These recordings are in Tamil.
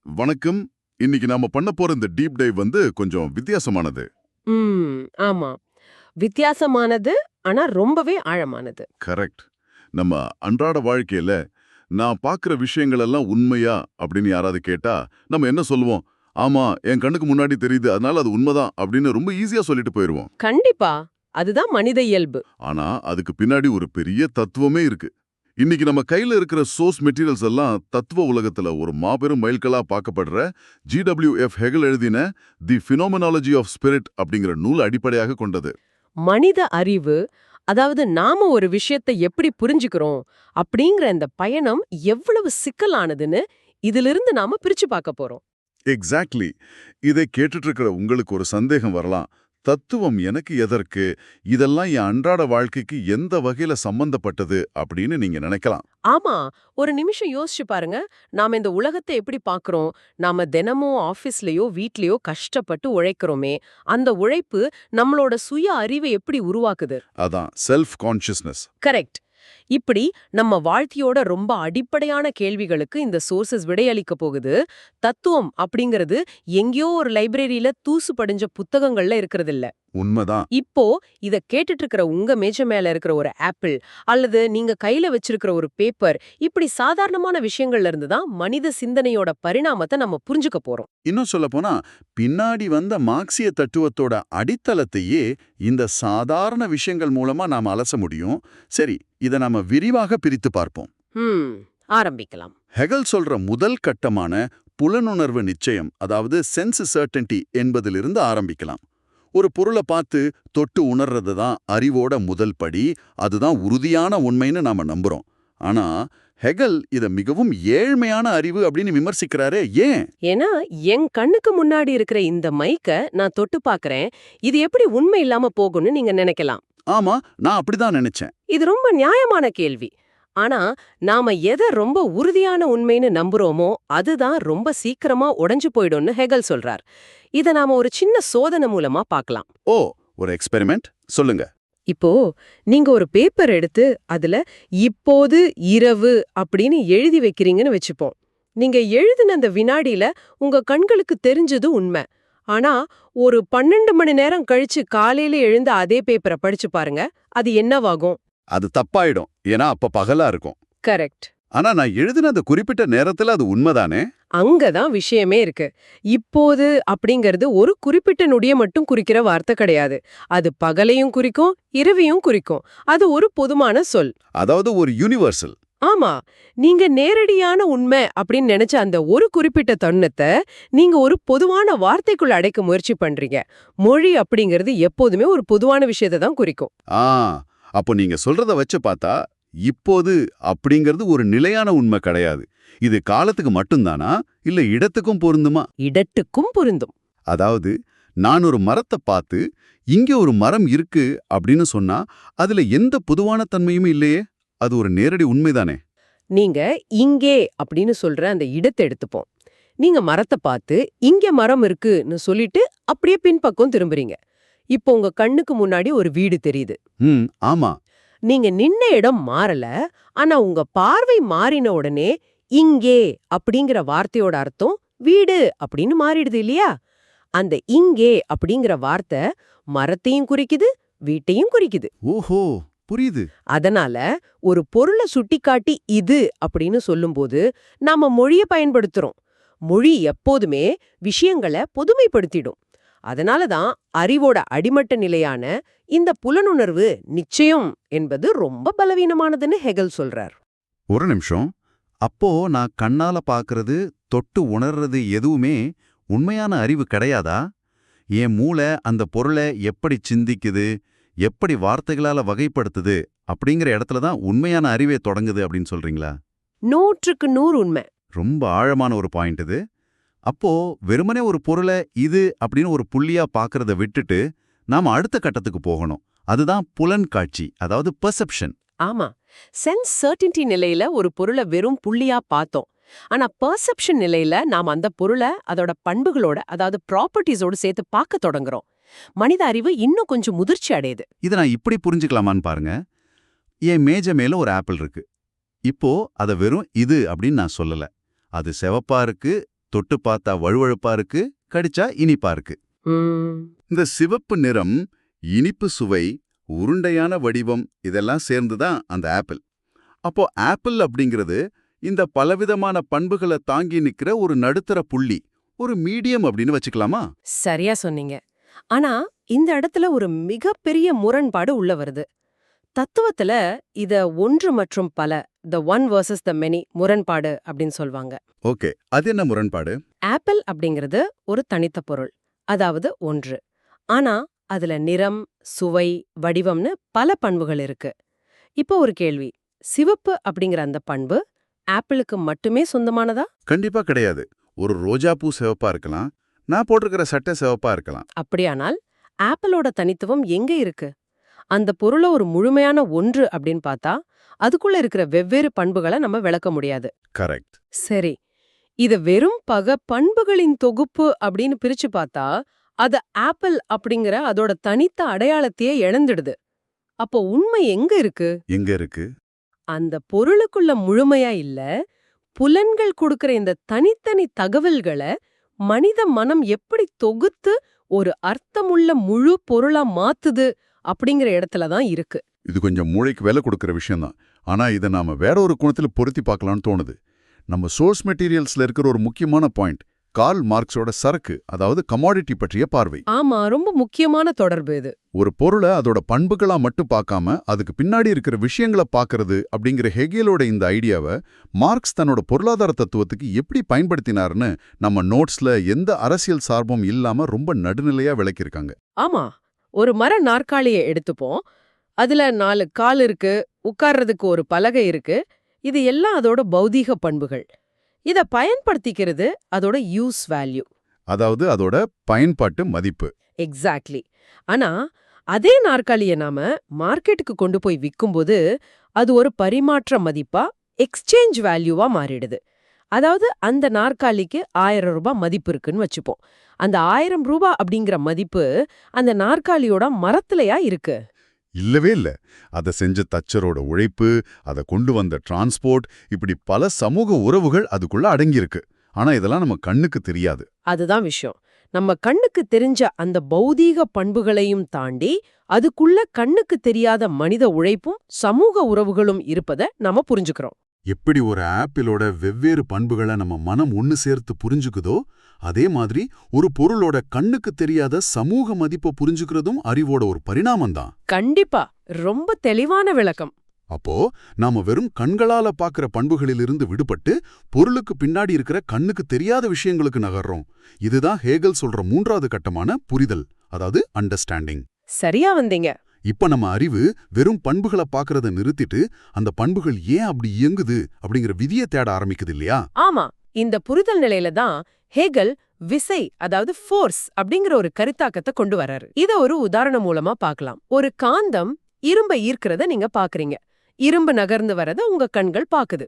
வணக்கம். இன்னைக்கு நாம பண்ண போற இந்த டீப் டைவ் கொஞ்சம் வித்தியாசமானது. ஆமா. வித்தியாசமானது, ஆனா ரொம்பவே ஆழமானது. கரெக்ட். நம்ம அன்றாட வாழ்க்கையில நான் பார்க்குற விஷயங்கள் எல்லாம் உண்மையா அப்படின்னு யாராவது கேட்டா, நம்ம என்ன சொல்லுவோம்? ஆமா, என் கண்ணுக்கு முன்னாடி தெரியுது. அதனால அது உண்மைதான் அப்படின்னு ரொம்ப ஈஸியா சொல்லிட்டு போயிருவோம். கண்டிப்பா. அதுதான் மனித இயல்பு. ஆனா அதுக்கு பின்னாடி ஒரு பெரிய தத்துவமே இருக்கு. இன்னைக்கு நம்ம கையில இருக்கிற சோர்ஸ் மெட்டீரியல்ஸ் எல்லாம் தத்துவ உலகத்துல ஒரு மாபெரும் மைல்கல்லா பார்க்கப்படுற GW.F. ஹெகல் எழுதின தி ஃபினோமெனாலஜி ஆஃப் ஸ்பிரிட் அப்படிங்கிற நூல் அடிப்படையாக கொண்டது. மனித அறிவு, அதாவது நாம ஒரு விஷயத்தை எப்படி புரிஞ்சுக்கிறோம் அப்படிங்கிற இந்த பயணம் எவ்வளவு சிக்கலானதுன்னு இதிலிருந்து நாம பிரிச்சு பார்க்க போறோம். எக்ஸாக்ட்லி. இதை கேட்டுட்டு இருக்கிற உங்களுக்கு ஒரு சந்தேகம் வரலாம். தத்துவம் எனக்கு எதற்கு? இதெல்லாம் என் அன்றாட வாழ்க்கைக்கு எந்த வகையில சம்பந்தப்பட்டது அப்படின்னு நீங்க நினைக்கலாம். ஆமா, ஒரு நிமிஷம் யோசிச்சு பாருங்க. நாம இந்த உலகத்தை எப்படி பார்க்கறோம்? நாம தினமும் ஆபீஸ்லயோ வீட்லயோ கஷ்டப்பட்டு உழைக்கிறோமே, அந்த உழைப்பு நம்மளோட சுய அறிவை எப்படி உருவாக்குது? அதான் செல்ஃப் கான்ஷியஸ்னஸ். கரெக்ட். இப்படி நம்ம வாழ்க்கையோட ரொம்ப அடிப்படையான கேள்விகளுக்கு இந்த சோர்சஸ் விடையளிக்க போகுது. தத்துவம் அப்படிங்கிறது எங்கேயோ ஒரு லைப்ரரியில தூசு படிஞ்ச புத்தகங்கள்ல இருக்கிறது இல்ல. உண்மைதான். இப்போ இத கேட்டுட்டு இருக்கிற உங்க மேஜை மேல இருக்கிற ஒரு ஆப்பிள் அல்லது நீங்க கையில வச்சிருக்கிற ஒரு பேப்பர், இப்படி சாதாரணமான விஷயங்கள்ல இருந்து தான் மனித சிந்தனையோட பரிணாமத்தை நம்ம புரிஞ்சுக்க போறோம். இன்னும் சொல்லப்போனா பின்னாடி வந்த மார்க்சிய தத்துவத்தோட அடித்தளத்தையே இந்த சாதாரண விஷயங்கள் மூலமா நாம அலச முடியும். சரி, இதை நாம விரிவாக பிரித்து பார்ப்போம். ஆரம்பிக்கலாம். ஹெகல் சொல்ற முதல் கட்டமான புலனுணர்வு நிச்சயம், அதாவது சென்ஸ் சர்டன்டி என்பதிலிருந்து ஆரம்பிக்கலாம். ஒரு பொருளை பார்த்து தொட்டு உணர்றது தான் அறிவோட முதல் படி. அதுதான் உறுதியான உண்மைன்னு நாம நம்புறோம். ஆனா ஹெகல் இத மிகவும் ஏழ்மையான அறிவு அப்படின்னு விமர்சிக்கிறாரே, ஏன்? ஏன்னா என் கண்ணுக்கு முன்னாடி இருக்கிற இந்த மைக்க நான் தொட்டு பார்க்கறேன், இது எப்படி உண்மை இல்லாம போகும்னு நீங்க நினைக்கலாம். ஆமா, நான் அப்படிதான் நினைச்சேன். இது ரொம்ப நியாயமான கேள்வி. ஆனா நாம எதை ரொம்ப உறுதியான உண்மைன்னு நம்புறோமோ அதுதான் ரொம்ப சீக்கிரமா உடைஞ்சு போயிடும்னு ஹெகல் சொல்றார். இத நாம ஒரு சின்ன சோதனை மூலமா பார்க்கலாம். ஓ, ஒரு எக்ஸ்பெரிமெண்ட் சொல்லுங்க. இப்போ நீங்க ஒரு பேப்பர் எடுத்து அதுல இப்போது இரவு அப்படின்னு எழுதி வைக்கிறீங்கன்னு வச்சுப்போம். நீங்க எழுதின அந்த வினாடியில உங்க கண்களுக்கு தெரிஞ்சது உண்மை. ஆனா ஒரு 12 மணி நேரம் கழிச்சு காலையில எழுந்த அதே பேப்பரை படிச்சு பாருங்க, அது என்னவாகும்? அது தப்பாயிடும், ஏன்னா அப்ப பகலா இருக்கும். கரெக்ட். ஆனா நான் எழுதின அந்த குறிப்பிட்ட நேரத்துல அது உண்மைதானே? அங்கதான் விஷயமே இருக்கு. இப்போது அப்படிங்கிறது ஒரு குறிப்பிட்ட நொடியை மட்டும் குறிக்கிற வார்த்தை கிடையாது. அது பகலையும் குறிக்கும், இரவையும் குறிக்கும். அது ஒரு பொதுவான சொல். அதாவது ஒரு யூனிவர்சல். ஆமா, நீங்க நேரடியான உண்மை அப்படின்னு நினைச்ச அந்த ஒரு குறிப்பிட்ட தருணத்தை நீங்க ஒரு பொதுவான வார்த்தைக்குள்ள அடைக்க முயற்சி பண்றீங்க. மொழி அப்படிங்கிறது எப்போதுமே ஒரு பொதுவான விஷயத்தை தான் குறிக்கும். ஆ, அப்போ நீங்க சொல்றத வச்சு பார்த்தா இப்போது அப்படிங்கிறது ஒரு நிலையான உண்மை கிடையாது. இது காலத்துக்கு மட்டும்தானா, இல்ல இடத்துக்கும் பொருந்துமா? இடத்துக்கும் பொருந்தும். அதாவது நான் ஒரு மரத்தை பார்த்து இங்க ஒரு மரம் இருக்கு அப்படின்னு சொன்னா அதுல எந்த பொதுவான தன்மையும் இல்லையே, அது ஒரு நேரடி உண்மைதானே? நீங்க இங்கே அப்படின்னு சொல்ற அந்த இடத்தை எடுத்துப்போம். நீங்க மரத்தை பார்த்து இங்க மரம் இருக்குன்னு சொல்லிட்டு அப்படியே பின்பக்கம் திரும்புறீங்க. இப்போ உங்க கண்ணுக்கு முன்னாடி ஒரு வீடு தெரியுது. ஆமா. நீங்க நின்ன இடம் மாறல, ஆனா உங்க பார்வை மாறின உடனே இங்கே அப்படிங்கிற வார்த்தையோட அர்த்தம் வீடு அப்படின்னு மாறிடுது இல்லையா? அந்த இங்கே அப்படிங்கிற வார்த்தை மரத்தையும் குறிக்குது, வீட்டையும் குறிக்குது. ஓஹோ, புரியுது. அதனால ஒரு பொருளை சுட்டிக்காட்டி இது அப்படின்னு சொல்லும்போது நாம மொழியை பயன்படுத்துறோம். மொழி எப்போதுமே விஷயங்களை பொதுமைப்படுத்திடும். அதனாலதான் அறிவோட அடிமட்ட நிலையான இந்த புலனுணர்வு நிச்சயம் என்பது ரொம்ப பலவீனமானதுன்னு ஹெகல் சொல்றார். ஒரு நிமிஷம். அப்போ நான் கண்ணால பாக்குறது, தொட்டு உணர்றது எதுவுமே உண்மையான அறிவு கிடையாதா? என் மூளை அந்த பொருளை எப்படி சிந்திக்குது, எப்படி வார்த்தைகளால வகைப்படுத்துது அப்படிங்கிற இடத்துல தான் உண்மையான அறிவே தொடங்குது அப்படின்னு சொல்றீங்களா? 100க்கு 100 உண்மை. ரொம்ப ஆழமான ஒரு பாயிண்ட் இது. அப்போ வெறுமனே ஒரு பொருளை இது அப்படின்னு ஒரு புள்ளியா பாக்குறத விட்டுட்டு நாம அடுத்த கட்டத்துக்கு போகணும். அதுதான் புலன் காட்சி, அதாவது பெர்செப்ஷன். ஆமா, சென்ஸ் சர்டினிட்டி நிலையில ஒரு பொருளை வெறும் புள்ளியா பார்த்தோம். ஆனா பெர்செப்ஷன் நிலையில நாம அந்த பொருளை அதோட பண்புகளோட, அதாவது ப்ராப்பர்ட்டிஸோட சேர்த்து பார்க்க தொடங்குறோம். மனித அறிவு இன்னும் கொஞ்சம் முதிர்ச்சி அடையுது. இதை நான் இப்படி புரிஞ்சுக்கலாமான்னு பாருங்க. என் மேஜை மேல ஒரு ஆப்பிள் இருக்கு. இப்போ அதை வெறும் இது அப்படின்னு நான் சொல்லல. அது சிவப்பா இருக்கு, தொட்டு பார்த்தா வழுவழுப்பா இருக்கு, கடிச்சா இனிப்பா இருக்கு. ம், இந்த சிவப்பு நிறம், இனிப்பு சுவை, உருண்டையான வடிவம் இதெல்லாம் சேர்ந்துதான் அந்த ஆப்பிள். அப்போ ஆப்பிள் அப்படிங்கிறது இந்த பலவிதமான பண்புகளை தாங்கி நிக்கிற ஒரு நடுத்தர புள்ளி, ஒரு மீடியம் அப்படின்னு வச்சுக்கலாமா? சரியா சொன்னீங்க. ஆனா இந்த இடத்துல ஒரு மிகப்பெரிய முரண்பாடு உள்ள வருது. தத்துவத்துல இத ஒன்று மற்றும் பல, the one versus the many முரண்பாடு அப்படின்னு சொல்வாங்க. ஓகே, அது என்ன முரண்பாடு? ஆப்பிள் அப்படிங்கிறது ஒரு தனித்த பொருள், அதாவது ஒன்று. ஆனா அதுல நிறம், சுவை, வடிவம்னு பல பண்புகள் இருக்கு. இப்போ ஒரு கேள்வி, சிவப்பு அப்படிங்கிற அந்த பண்பு ஆப்பிளுக்கு மட்டுமே சொந்தமானதா? கண்டிப்பா கிடையாது. ஒரு ரோஜா பூ சிவப்பா இருக்கலாம், நான் போட்டிருக்கிற சட்டை சிவப்பா இருக்கலாம். அப்படியானால் ஆப்பிளோட தனித்துவம் எங்க இருக்கு? அந்த பொருள ஒரு முழுமையான ஒன்று அப்படின்னு பார்த்தா அதுக்குள்ள இருக்கிற வெவ்வேறு பண்புகளை நம்ம விளக்க முடியாது. கரெக்ட். சரி, இத வெறும் பண்புகளின் தொகுப்பு அப்படின்னு பிரிச்சு பார்த்தா அது ஆப்பிள் அப்படிங்கிற அதோட தனித்த அடையாளத்தையே இழந்துடுது. அப்போ உண்மை எங்க இருக்கு? எங்க இருக்கு? அந்த பொருளுக்குள்ள முழுமையா இல்ல, புலன்கள் கொடுக்கிற இந்த தனித்தனி தகவல்களை மனித மனம் எப்படி தொகுத்து ஒரு அர்த்தமுள்ள முழு பொருளா மாத்துது அப்படிங்கிற இடத்துல தான் இருக்கு. இது கொஞ்சம் மூளைக்கு வேலை கொடுக்கிற விஷயம்தான். ஆனா இதை நாம வேற ஒரு கோணத்துல பொருத்தி பார்க்கலாம்னு தோணுது. நம்ம சோர்ஸ் மெட்டீரியல்ஸ்ல இருக்கிற ஒரு முக்கியமான பாயிண்ட், கார்ல் மார்க்ஸோட சரக்கு, அதாவது கமாடிட்டி பற்றிய பார்வை. ஆமா, ரொம்ப முக்கியமான தொடர்பு இது. ஒரு பொருளை அதோட பண்புகளா மட்டும் பார்க்காம அதுக்கு பின்னாடி இருக்கிற விஷயங்களை பார்க்கறது அப்படிங்கிற ஹெகேலோட இந்த ஐடியாவை மார்க்ஸ் தன்னோட பொருளாதார தத்துவத்துக்கு எப்படி பயன்படுத்தினார்னு நம்ம நோட்ஸ்ல எந்த அரசியல் சார்பும் இல்லாம ரொம்ப நடுநிலையா விளக்கியிருக்காங்க. ஆமா, ஒரு மர நாற்காலிய எடுத்துப்போம். அதுல 4 கால் இருக்கு, உட்கார்றதுக்கு ஒரு பலகை இருக்கு. இது எல்லாம் அதோட பௌதீக பண்புகள். இத பயன்படுத்திக்கிறது அதோட யூஸ் வேல்யூ, அதாவது அதோட பயன்பாட்டு மதிப்பு. எக்ஸாக்ட்லி. ஆனா அதே நாற்காலிய நாம மார்க்கெட்டுக்கு கொண்டு போய் விக்கும்போது அது ஒரு பரிமாற்ற மதிப்பா, எக்ஸ்சேஞ்ச் வேல்யூவா மாறிடுது. அதாவது அந்த நாற்காலிக்கு 1000 ரூபாய் மதிப்பு இருக்குன்னு வச்சுப்போம். அந்த 1000 ரூபாய் அப்படிங்கிற மதிப்பு அந்த நாற்காலியோட மரத்திலையா இருக்கு? இல்லவே இல்ல. அதை செஞ்ச தச்சரோட உழைப்பு, அதை கொண்டு வந்த டிரான்ஸ்போர்ட், இப்படி பல சமூக உறவுகள் அதுக்குள்ள அடங்கியிருக்கு. ஆனா இதெல்லாம் நம்ம கண்ணுக்கு தெரியாது. அதுதான் விஷயம். நம்ம கண்ணுக்கு தெரிஞ்ச அந்த பௌதீக பண்புகளையும் தாண்டி அதுக்குள்ள கண்ணுக்கு தெரியாத மனித உழைப்பும் சமூக உறவுகளும் இருப்பதை நாம புரிஞ்சுக்கிறோம். எப்படி ஒரு ஆப்பிளோட வெவ்வேறு பண்புகளை நம்ம மனம் ஒன்னு சேர்த்து புரிஞ்சுக்குதோ, அதே மாதிரி ஒரு பொருளோட கண்ணுக்கு தெரியாத சமூக மதிப்பை புரிஞ்சுக்கிறதும் அறிவோட ஒரு பரிணாமம்தான். கண்டிப்பா, ரொம்ப தெளிவான விளக்கம். அப்போ நாம வெறும் கண்களால பாக்குற பண்புகளிலிருந்து விடுபட்டு பொருளுக்கு பின்னாடி இருக்கிற கண்ணுக்கு தெரியாத விஷயங்களுக்கு நகர்றோம். இதுதான் ஹேகல் சொல்ற 3வது கட்டமான புரிதல், அதாவது அண்டர்ஸ்டாண்டிங். சரியா வந்தீங்க. இப்ப நம்ம அறிவு வெறும் பண்புகளை பாக்குறத நிறுத்திட்டு அந்த பண்புகள் ஏன் அப்படி இயங்குது அப்படிங்கிற விதியை தேட ஆரம்பிக்குது இல்லையா? ஆமா, இந்த புரிதல் நிலையில தான் ஹேகல் விசை, அதாவது ஃபோர்ஸ் அப்படிங்கிற ஒரு கருத்தாக்கத்தை கொண்டு வர்றாரு. இத ஒரு உதாரணம் மூலமா பார்க்கலாம். ஒரு காந்தம் இரும்பை ஈர்க்கிறத நீங்க பாக்குறீங்க. இரும்பு நகர்ந்து வரத உங்க கண்கள் பாக்குது.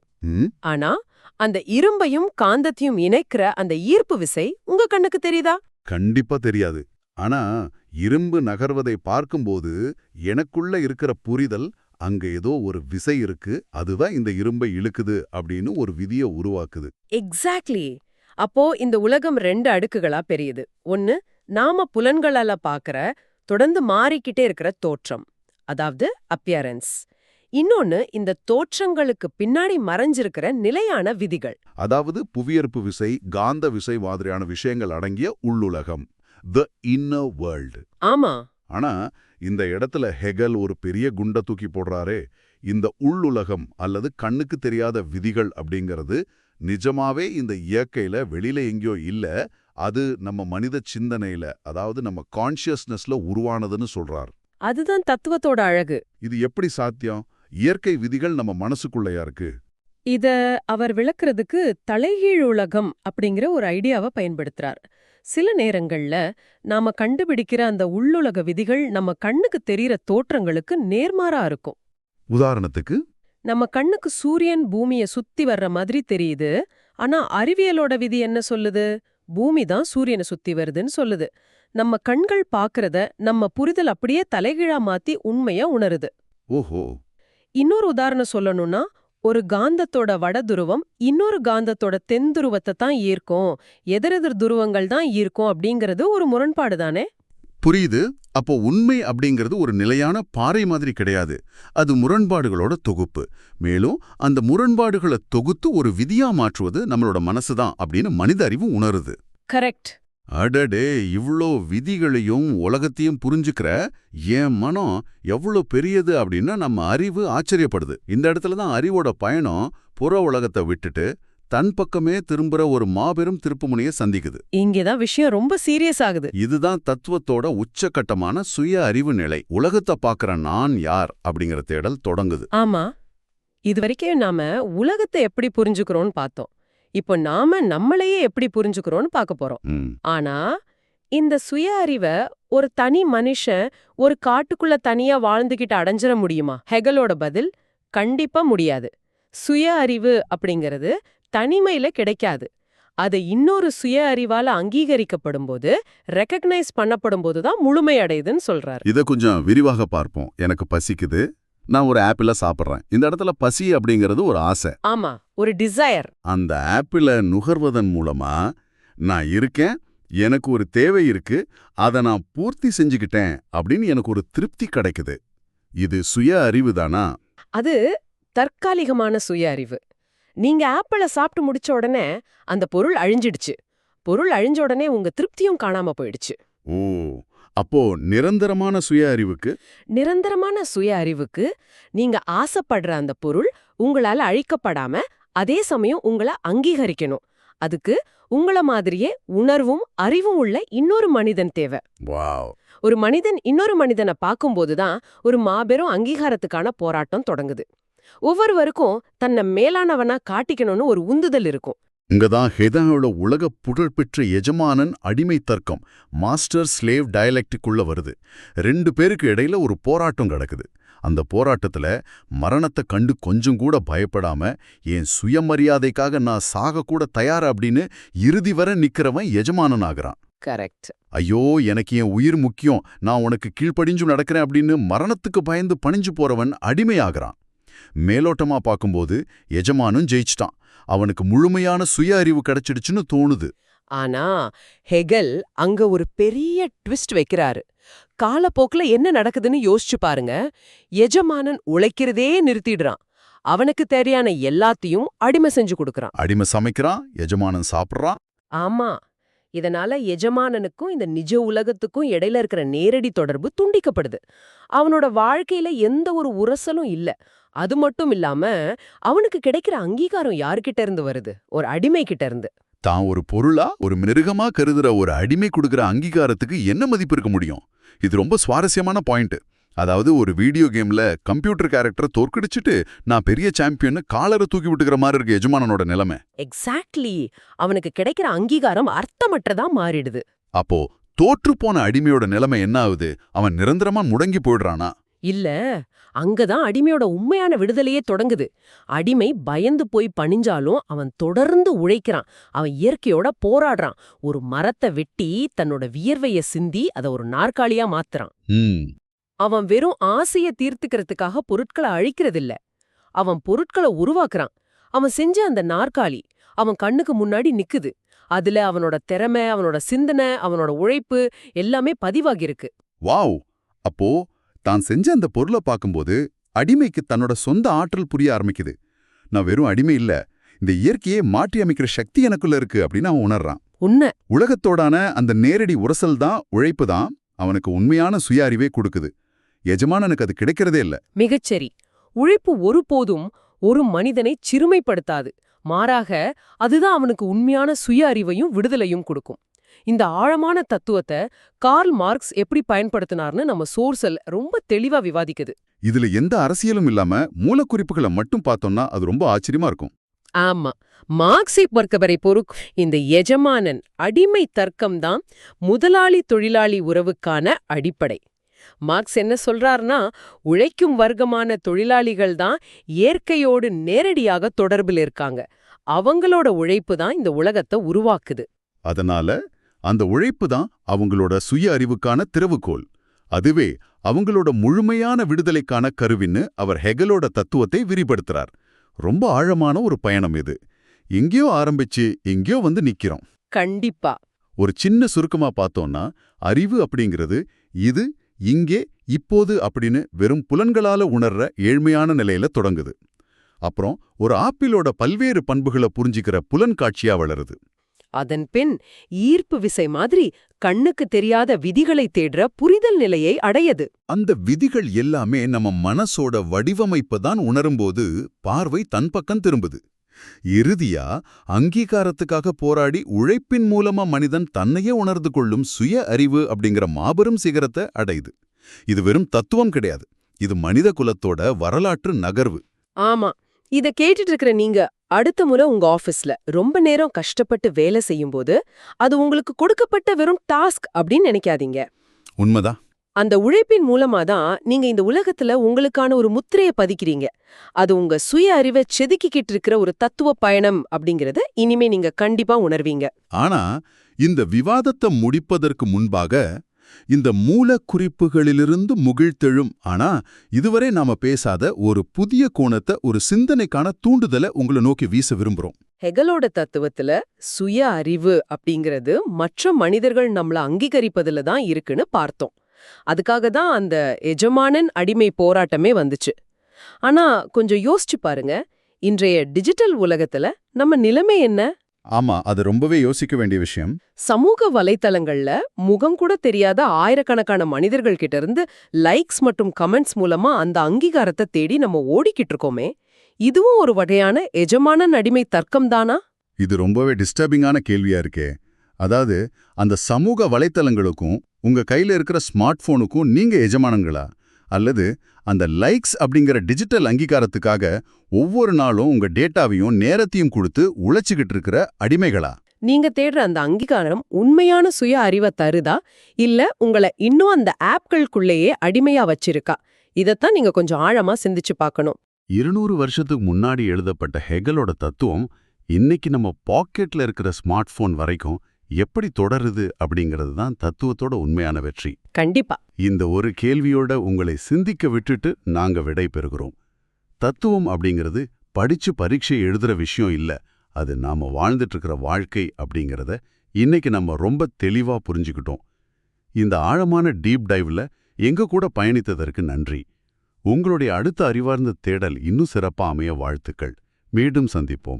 ஆனா அந்த இரும்பையும் காந்தத்தையும் இணைக்கிற அந்த ஈர்ப்பு விசை உங்க கண்ணுக்கு தெரியுதா? கண்டிப்பா தெரியாது. ஆனா இரும்பு நகர்வதை பார்க்கும்போது எனக்குள்ள இருக்கிற புரிதல், அங்க ஏதோ ஒரு விசை இருக்கு, அதுதான் இந்த இரும்பை இழுக்குது அப்படின்னு ஒரு விதியை உருவாக்குது. எக்ஸாக்ட்லி. அப்போ இந்த உலகம் 2 அடுக்குகளா பெரியுது. ஒன்னு, நாம புலன்களால பாக்குற தொடர்ந்து மாறிக்கிட்டே இருக்கிற தோற்றம், அதாவது அப்பியரன்ஸ். இன்னொன்னு, இந்த தோற்றங்களுக்கு பின்னாடி மறைஞ்சிருக்கிற நிலையான விதிகள், அதாவது புவியீர்ப்பு விசை, காந்த விசை மாதிரியான விஷயங்கள் அடங்கிய உள்ளுலகம், the inner world. ஆமா. ஆனா இந்த இடத்துல ஹெகல் ஒரு பெரிய குண்ட தூக்கி போடுறாரே. இந்த உள்ளுலகம் அல்லது கண்ணுக்கு தெரியாத விதிகள் அப்படிங்கிறது நிஜமாவே இந்த இயற்கையில வெளியில எங்கேயோ இல்ல, அது நம்ம மனித சிந்தனையில, அதாவது நம்ம கான்ஷியஸ்னஸ்ல உருவானதுன்னு சொல்றார். அதுதான் தத்துவத்தோட அழகு. இது எப்படி சாத்தியம்? இயற்கை விதிகள் நம்ம மனசுக்குள்ளயா இருக்கு. இத அவர் விளக்குறதுக்கு தலைகீழ் உலகம் அப்படிங்கிற ஒரு ஐடியாவை பயன்படுத்துறார். சில நேரங்கள்ல நாம கண்டுபிடிக்கிற அந்த உள்ளுலக விதிகள் நம்ம கண்ணுக்கு தெரியற தோற்றங்களுக்கு நேர்மாறா இருக்கும். உதாரணத்துக்கு, நம்ம கண்ணுக்கு சூரியன் பூமியை சுத்தி வர்ற மாதிரி தெரியுது. ஆனா அறிவியலோட விதி என்ன சொல்லுது? பூமி தான் சூரியனை சுத்தி வருதுன்னு சொல்லுது. நம்ம கண்கள் பாக்குறத நம்ம புரிதல் அப்படியே தலைகீழா மாத்தி உண்மைய உணருது. ஓஹோ. இன்னொரு உதாரணம் சொல்லணும்னா, ஒரு காந்தத்தோட வடதுருவம் இன்னொரு காந்தத்தோட தென்துருவத்தை தான் ஈர்க்கும், எதிரெதிர் துருவங்கள் தான் ஈர்க்கும் அப்படிங்கிறது ஒரு முரண்பாடு தானே? புரியுது. அப்போ உண்மை அப்படிங்கிறது ஒரு நிலையான பாறை மாதிரி கிடையாது. அது முரண்பாடுகளோட தொகுப்பு. மேலும் அந்த முரண்பாடுகளை தொகுத்து ஒரு விதியா மாற்றுவது நம்மளோட மனசுதான் அப்படின்னு மனித அறிவு உணருது. கரெக்ட். அடடே, இவ்ளோ விதிகளையும் உலகத்தையும் புரிஞ்சுக்கிற என் மனம் எவ்வளோ பெரியது அப்படின்னு நம்ம அறிவு ஆச்சரியப்படுது. இந்த இடத்துல தான் அறிவோட பயணம் புற உலகத்தை விட்டுட்டு தன் பக்கமே திரும்புற ஒரு மாபெரும் திருப்புமுனையை சந்திக்குது. இங்கதான் விஷயம் ரொம்ப சீரியஸ் ஆகுது. இதுதான் தத்துவத்தோட உச்சகட்டமான சுய அறிவு நிலை. உலகத்தை பார்க்கற நான் யார் அப்படிங்கிற தேடல் தொடங்குது. ஆமா, இதுவரைக்கும் நாம உலகத்தை எப்படி புரிஞ்சுக்கிறோம்னு பார்த்தோம். இப்போ நாம நம்மளையே எப்படி புரிஞ்சுக்கிறோம்னு பார்க்க போறோம். ஆனா இந்த சுய அறிவை ஒரு தனி மனுஷன் ஒரு காட்டுக்குள்ள தனியா வாழ்ந்துகிட்டு அடைஞ்சிட முடியுமா? ஹெகலோட பதில் கண்டிப்பா முடியாது. சுய அறிவு அப்படிங்கிறது தனிமையில கிடைக்காது. அது இன்னொரு சுய அறிவால அங்கீகரிக்கப்படும் போது, ரெகக்னைஸ் பண்ணப்படும் போதுதான் முழுமை அடையுதுன்னு சொல்றாரு. இதை கொஞ்சம் விரிவாக பார்ப்போம். எனக்கு பசிக்குது, நான் ஒரு ஆப்பிள சாப்பிட்றேன். இந்த இடத்துல பசி அப்படிங்கிறது ஒரு ஆசை. ஆமா, ஒரு டிசையர். அந்த ஆப்பிள நுகர்வதன் மூலமா நான் இருக்கேன், எனக்கு ஒரு தேவை இருக்கு, அதை நான் பூர்த்தி செஞ்சுக்கிட்டேன் அப்படின்னு எனக்கு ஒரு திருப்தி கிடைக்குது. இது சுய அறிவு தானா? அது தற்காலிகமான சுய அறிவு. நீங்க ஆப்பிள சாப்பிட்டு முடிச்ச உடனே அந்த பொருள் அழிஞ்சிடுச்சு. பொருள் அழிஞ்ச உடனே உங்க திருப்தியும் காணாம போயிடுச்சு. ஓ, அப்போ நிரந்தரமான சுய அறிவுக்கு? நிரந்தரமான சுய அறிவுக்கு நீங்க ஆசைப்படுற அந்த பொருள் உங்களால அழிக்கப்படாம அதே சமயம் உங்களை அங்கீகரிக்கணும். அதுக்கு உங்கள மாதிரியே உணர்வும் அறிவும் உள்ள இன்னொரு மனிதன் தேவை. வாவ். ஒரு மனிதன் இன்னொரு மனிதனை பார்க்கும்போதுதான் ஒரு மாபெரும் அங்கீகாரத்துக்கான போராட்டம் தொடங்குது. ஒவ்வொருவருக்கும் தன்னை மேலானவனா காட்டிக்கணும்னு ஒரு உந்துதல் இருக்கும். இங்கதான் ஹெதாவோட உலக புகழ்பெற்ற எஜமானன் அடிமை தர்க்கம், மாஸ்டர் ஸ்லேவ் டயலெக்டிக்குள்ள வருது. 2 பேருக்கு இடையில ஒரு போராட்டம் நடக்குது. அந்த போராட்டத்துல மரணத்தை கண்டு கொஞ்சம் கூட பயப்படாம என் சுயமரியாதைக்காக நான் சாக கூட தயார் அப்படின்னு இறுதி வரை நிக்கிறவன் எஜமானன் ஆகிறான். கரெக்ட். ஐயோ, எனக்கு என் உயிர் முக்கியம், நான் உனக்கு கீழ்ப்படிஞ்சு நடக்கிறேன் அப்படின்னு மரணத்துக்கு பயந்து பணிஞ்சு போறவன் அடிமையாகிறான். மேலோட்டமா பார்க்கும்போது எஜமானும் ஜெயிச்சிட்டான், அவனுக்கு முழுமையான சுய அறிவு கிடைச்சிடுச்சுன்னு தோணுது. ஆனா ஹெகல் அங்க ஒரு பெரிய ட்விஸ்ட் வைக்கிறாரு. காலப்போக்குல என்ன நடக்குதுன்னு யோசிச்சு பாருங்க. எஜமானன் உழைக்கிறதே நிறுத்திடுறான். அவனுக்கு தேவையான எல்லாத்தையும் அடிமை செஞ்சு கொடுக்கறான். அடிமை சமைக்கிறான், எஜமானன் சாப்பிட்றான். ஆமா, இதனால எஜமானனுக்கும் இந்த நிஜ உலகத்துக்கும் இடையில இருக்கிற நேரடி தொடர்பு துண்டிக்கப்படுது. அவனோட வாழ்க்கையில எந்த ஒரு உரசலும் இல்ல. அது மட்டும் இல்லாம அவனுக்கு கிடைக்கிற அங்கீகாரம் யார்கிட்ட இருந்து வருது? ஒரு அடிமை கிட்ட இருந்து. தான் ஒரு பொருளா, ஒரு மிருகமா கருதுற ஒரு அடிமை கொடுக்கிற அங்கீகாரத்துக்கு என்ன மதிப்பு இருக்க முடியும்? இது ரொம்ப சுவாரஸ்யமான பாயிண்ட். அதாவது ஒரு வீடியோ கேம்ல கம்ப்யூட்டர் கேரக்டரை தோற்கடிச்சிட்டு நான் பெரிய சாம்பியன் காலரை தூக்கி விட்டுக்கிற மாதிரி இருக்கு எஜமானனோட நிலைமை. எக்ஸாக்ட்லி. அவனுக்கு கிடைக்கிற அங்கீகாரம் அர்த்தமற்றதா மாறிடுது. அப்போ தோற்று போன அடிமையோட நிலைமை என்ன ஆகுது? அவன் நிரந்தரமா முடங்கி போயிடுறானா? இல்ல, அங்கதான் அடிமையோட உண்மையான விடுதலையே தொடங்குது. அடிமை பயந்து போய் பணிஞ்சாலும் அவன் தொடர்ந்து உழைக்கிறான். அவன் இயற்கையோட போராடுறான். ஒரு மரத்தை வெட்டி தன்னோட வியர்வைய சிந்தி அதை ஒரு நாற்காலியா மாத்துறான். அவன் வெறும் ஆசைய தீர்த்துக்கிறதுக்காக பொருட்களை அழிக்கிறதில்ல. அவன் பொருட்களை உருவாக்குறான். அவன் செஞ்ச அந்த நாற்காலி அவன் கண்ணுக்கு முன்னாடி நிக்குது. அதுல அவனோட திறமை, அவனோட சிந்தனை, அவனோட உழைப்பு எல்லாமே பதிவாகிருக்கு. வாவ். அப்போ தான் செஞ்ச அந்த பொருளை பார்க்கும்போது அடிமைக்கு தன்னோட சொந்த ஆற்றல் புரிய ஆரம்பிக்குது. நான் வெறும் அடிமை இல்ல, இந்த இயற்கையை மாற்றி அமைக்கிற சக்தி எனக்குள்ள இருக்கு அப்படின்னு அவன் உணர்றான். உண்மை. உலகத்தோடான அந்த நேரடி உரசல் தான், உழைப்பு தான் அவனுக்கு உண்மையான சுய அறிவே கொடுக்குது. எஜமானனுக்கு அது கிடைக்கிறதே இல்ல. மிகச்சரி. உழைப்பு ஒருபோதும் ஒரு மனிதனை சிறுமைப்படுத்தாது. மாறாக அதுதான் அவனுக்கு உண்மையான சுய அறிவையும் விடுதலையும் கொடுக்கும். இந்த ஆழமான தத்துவத்தை கார்ல் மார்க்ஸ் எப்படி பயன்படுத்தினார்னு நம்ம சோர்ஸல் ரொம்ப தெளிவா விவாதிக்குது. இதுல எந்த அரசியலும் இல்லாம மூலக்குறிப்புகளை மட்டும் பார்த்தோம்னா அது ரொம்ப ஆச்சரியமா இருக்கும். ஆமா, மார்க்ஸை பொறுத்தவரை இந்த எஜமானன் அடிமை தர்க்கம்தான் முதலாளி தொழிலாளி உறவுக்கான அடிப்படை. மார்க்ஸ் என்ன சொல்றார்னா, உழைக்கும் வர்க்கமான தொழிலாளிகள் தான் இயற்கையோடு நேரடியாக தொடர்பில் இருக்காங்க. அவங்களோட உழைப்பு தான் இந்த உலகத்தை உருவாக்குது. அதனால அந்த உழைப்பு தான் அவங்களோட சுய அறிவுக்கான திறவுகோல். அதுவே அவங்களோட முழுமையான விடுதலைக்கான கருவின்னு அவர் ஹெகலோட தத்துவத்தை விரிப்படுத்துறார். ரொம்ப ஆழமான ஒரு பயணம் இது. எங்கேயோ ஆரம்பிச்சு எங்கேயோ வந்து நிக்கிறோம். கண்டிப்பா. ஒரு சின்ன சுருக்கமா பார்த்தோம்னா, அறிவு அப்படிங்கிறது இது, இங்கே, இப்போது அப்படின்னு வெறும் புலன்களால உணர்ற ஏழ்மையான நிலையில தொடங்குது. அப்புறம் ஒரு ஆப்பிளோட பல்வேறு பண்புகளை புரிஞ்சிக்கிற புலன் காட்சியா வளருது. அதன் பின் ஈர்ப்பு விசை மாதிரி கண்ணுக்கு தெரியாத விதிகளை தேடுற புரிதல் நிலையை அடையது. அந்த விதிகள் எல்லாமே நம்ம மனசோட வடிவமைப்பு தான் உணரும்போது பார்வை தன் பக்கம் திரும்புது. இறுதியா அங்கீகாரத்துக்காக போராடி உழைப்பின் மூலமா மனிதன் தன்னையே உணர்ந்து கொள்ளும் சுய அறிவு அப்படிங்கிற மாபெரும் சிகரத்தை அடையுது. இது வெறும் தத்துவம் கிடையாது, இது மனித குலத்தோட வரலாற்று நகர்வு. ஆமா, இத கேட்டுட்டு இருக்கிற நீங்க அடுத்த முறை உங்க ஆபீஸ்ல ரொம்ப நேரம் கஷ்டப்பட்டு வேலை செய்யும்போது அது உங்களுக்கு கொடுக்கப்பட்ட வெறும் டாஸ்க் அப்படின்னு நினைக்காதீங்க. உண்மைதான். அந்த உழைப்பின் மூலமா தான் நீங்க இந்த உலகத்துல உங்களுக்கான ஒரு முத்திரைய பதிக்கிறீங்க. அது உங்க சுய அறிவை செதுக்கிக்கிட்டு இருக்கிற ஒரு தத்துவ பயணம் அப்படிங்கறத இனிமே நீங்க கண்டிப்பா உணர்வீங்க. ஆனா இந்த விவாதத்தை முடிப்பதற்கு முன்பாக இந்த மூலக்குறிப்புகளிலிருந்து முகிழ்த்தெழும் ஆனா இதுவரை நாம பேசாத ஒரு புதிய கோணத்தை, ஒரு சிந்தனைக்கான தூண்டுதலை உங்களை நோக்கி வீச விரும்புறோம். ஹெகலோட தத்துவத்துல சுய அறிவு அப்படிங்கிறது மற்ற மனிதர்கள் நம்மள அங்கீகரிப்பதுல தான் இருக்குன்னு பார்த்தோம். அதுக்காக தான் அந்த எஜமானன் அடிமை போராட்டமே வந்துச்சு. ஆனா கொஞ்சம் யோசிச்சு பாருங்க, இன்றைய டிஜிட்டல் உலகத்துல நம்ம நிலைமை என்ன? ஆமா, அது ரொம்பவே யோசிக்க வேண்டிய விஷயம். சமூக வலைத்தளங்கள்ல முகம் கூட தெரியாத ஆயிரக்கணக்கான மனிதர்கள் கிட்ட இருந்து லைக்ஸ் மற்றும் கமெண்ட்ஸ் மூலமா அந்த அங்கீகாரத்தை தேடி நம்ம ஓடிக்கிட்டு இருக்கோமே, இதுவும் ஒரு வகையான எஜமானன் அடிமை தர்க்கம் தானா? இது ரொம்பவே டிஸ்டர்பிங்கான கேள்வியா இருக்கே. அதாவது அந்த சமூக வலைத்தளங்களுக்கும் உங்க கையில இருக்கிற ஸ்மார்ட் போனுக்கும் நீங்க எஜமானங்களா? அல்லது அந்த லைக்ஸ் அப்படிங்கிற டிஜிட்டல் அங்கீகாரத்துக்காக ஒவ்வொரு நாளும் உங்க டேட்டாவையும் நேரத்தையும் கொடுத்து உழைச்சிக்கிட்டு இருக்கிற அடிமைகளா? நீங்க தேடுற அந்த அங்கீகாரம் உண்மையான சுய அறிவை தருதா, இல்ல உங்களை இன்னும் அந்த ஆப்களுக்குள்ளேயே அடிமையா வச்சிருக்கா? இதத்தான் நீங்க கொஞ்சம் ஆழமா சிந்திச்சு பார்க்கணும். 200 வருஷத்துக்கு முன்னாடி எழுதப்பட்ட ஹெகலோட தத்துவம் இன்னைக்கு நம்ம பாக்கெட்ல இருக்கிற ஸ்மார்ட் போன் வரைக்கும் எப்படி தொடருது அப்படிங்கிறது தான் தத்துவத்தோட உண்மையான வெற்றி. கண்டிப்பா. இந்த ஒரு கேள்வியோட உங்களை சிந்திக்க விட்டுட்டு நாங்க விடை பெறுகிறோம். தத்துவம் அப்படிங்கிறது படிச்சு பரீட்சை எழுதுற விஷயம் இல்ல, அது நாம வாழ்ந்துட்டு இருக்கிற வாழ்க்கை அப்படிங்கிறத இன்னைக்கு நம்ம ரொம்ப தெளிவா புரிஞ்சுக்கிட்டோம். இந்த ஆழமான டீப் டைவ்ல எங்க கூட பயணித்ததற்கு நன்றி. உங்களுடைய அடுத்த அறிவார்ந்த தேடல் இன்னும் சிறப்பா அமைய வாழ்த்துக்கள். மீண்டும் சந்திப்போம்.